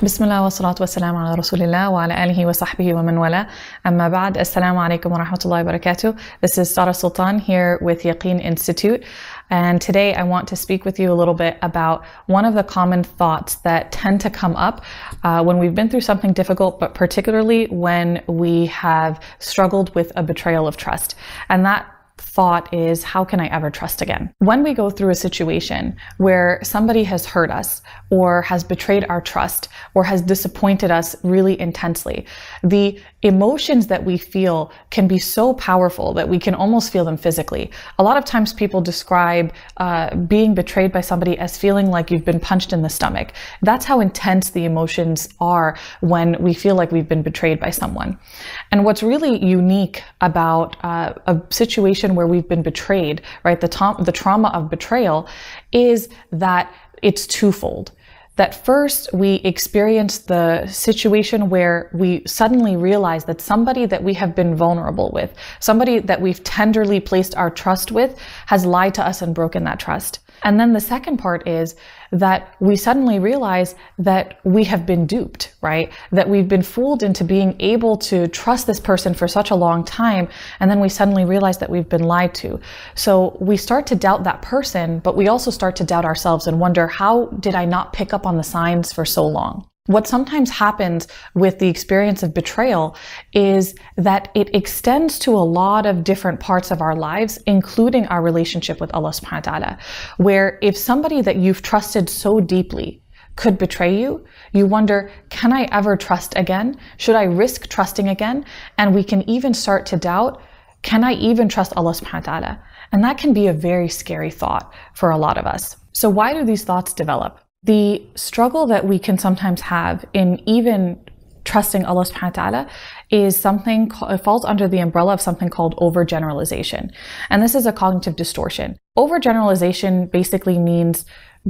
بسم الله والصلاة والسلام على رسول الله وعلى آله وصحبه ومن والاه. أما بعد, Assalamu alaikum wa rahmatullahi wa barakatuh. This is Sarah Sultan here with Yaqeen Institute. And today I want to speak with you a little bit about one of the common thoughts that tend to come up when we've been through something difficult, but particularly when we have struggled with a betrayal of trust. And that thought is, how can I ever trust again? When we go through a situation where somebody has hurt us or has betrayed our trust or has disappointed us really intensely, the emotions that we feel can be so powerful that we can almost feel them physically. A lot of times people describe being betrayed by somebody as feeling like you've been punched in the stomach. That's how intense the emotions are when we feel like we've been betrayed by someone. And what's really unique about a situation where we've been betrayed, right, the trauma of betrayal, is that it's twofold. That first, we experience the situation where we suddenly realize that somebody that we have been vulnerable with, somebody that we've tenderly placed our trust with, has lied to us and broken that trust. And then the second part is that we suddenly realize that we have been duped, right? That we've been fooled into being able to trust this person for such a long time, and then we suddenly realize that we've been lied to. So we start to doubt that person, but we also start to doubt ourselves and wonder, how did I not pick up on the signs for so long? What sometimes happens with the experience of betrayal is that it extends to a lot of different parts of our lives, including our relationship with Allah subhanahu wa ta'ala, where if somebody that you've trusted so deeply could betray you, you wonder, can I ever trust again? Should I risk trusting again? And we can even start to doubt, can I even trust Allah subhanahu wa ta'ala? And that can be a very scary thought for a lot of us. So why do these thoughts develop? The struggle that we can sometimes have in even trusting Allah subhanahu wa ta'ala is something, it falls under the umbrella of something called overgeneralization. And this is a cognitive distortion. Overgeneralization basically means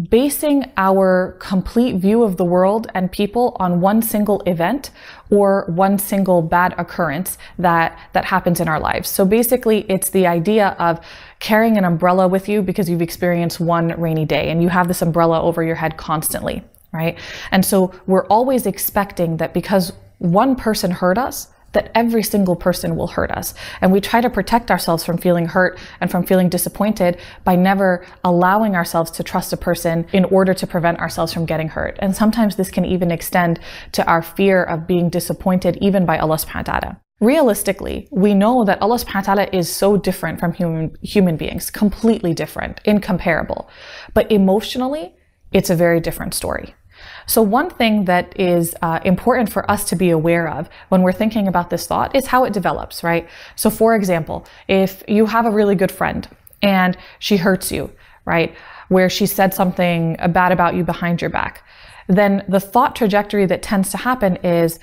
basing our complete view of the world and people on one single event or one single bad occurrence that happens in our lives. So basically it's the idea of carrying an umbrella with you because you've experienced one rainy day and you have this umbrella over your head constantly, right? And so we're always expecting that because one person hurt us, that every single person will hurt us. And we try to protect ourselves from feeling hurt and from feeling disappointed by never allowing ourselves to trust a person in order to prevent ourselves from getting hurt. And sometimes this can even extend to our fear of being disappointed even by Allah subhanahu wa ta'ala. Realistically, we know that Allah subhanahu wa ta'ala is so different from human beings, completely different, incomparable. But emotionally, it's a very different story. So one thing that is important for us to be aware of when we're thinking about this thought is how it develops, right? So for example, if you have a really good friend and she hurts you, right, where she said something bad about you behind your back, then the thought trajectory that tends to happen is,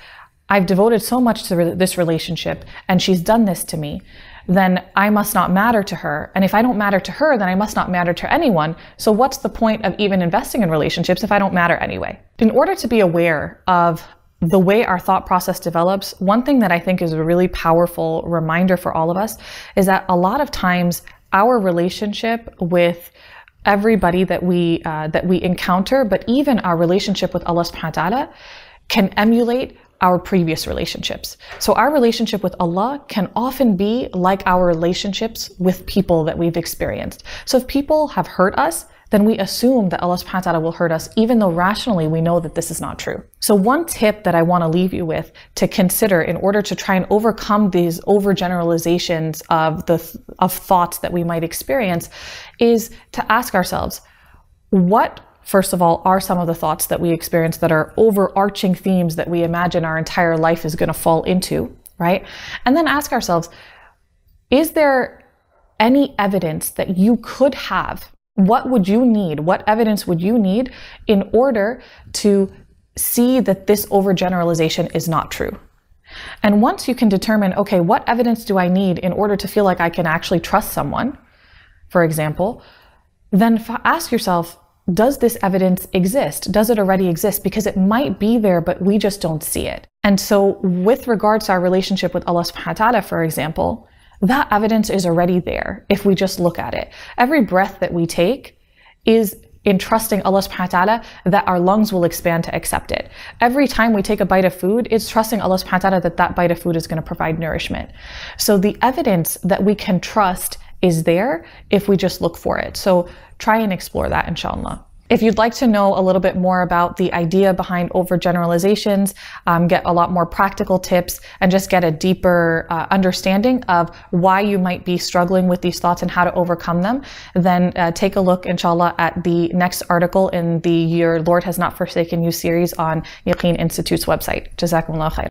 I've devoted so much to this relationship and she's done this to me, then I must not matter to her. And if I don't matter to her, then I must not matter to anyone. So what's the point of even investing in relationships if I don't matter anyway? In order to be aware of the way our thought process develops, one thing that I think is a really powerful reminder for all of us is that a lot of times our relationship with everybody that we encounter, but even our relationship with Allah subhanahu wa ta'ala, can emulate our previous relationships. So our relationship with Allah can often be like our relationships with people that we've experienced. So if people have hurt us, then we assume that Allah subhanahu wa ta'ala will hurt us, even though rationally we know that this is not true. So one tip that I want to leave you with to consider in order to try and overcome these overgeneralizations of thoughts that we might experience is to ask ourselves, what, first of all, are some of the thoughts that we experience that are overarching themes that we imagine our entire life is going to fall into, right? And then ask ourselves, is there any evidence that you could have? What would you need? What evidence would you need in order to see that this overgeneralization is not true? And once you can determine, okay, what evidence do I need in order to feel like I can actually trust someone, for example, then ask yourself, does this evidence exist? Does it already exist? Because it might be there, but we just don't see it. And so with regards to our relationship with Allah subhanahu wa ta'ala, for example, that evidence is already there if we just look at it. Every breath that we take is in trusting Allah subhanahu wa ta'ala that our lungs will expand to accept it. Every time we take a bite of food, it's trusting Allah subhanahu wa ta'ala that that bite of food is going to provide nourishment. So the evidence that we can trust is there if we just look for it. So try and explore that, inshallah. If you'd like to know a little bit more about the idea behind overgeneralizations, get a lot more practical tips, and just get a deeper understanding of why you might be struggling with these thoughts and how to overcome them, then take a look, inshallah, at the next article in the Your Lord Has Not Forsaken You series on Yaqeen Institute's website. Jazakumullah khair.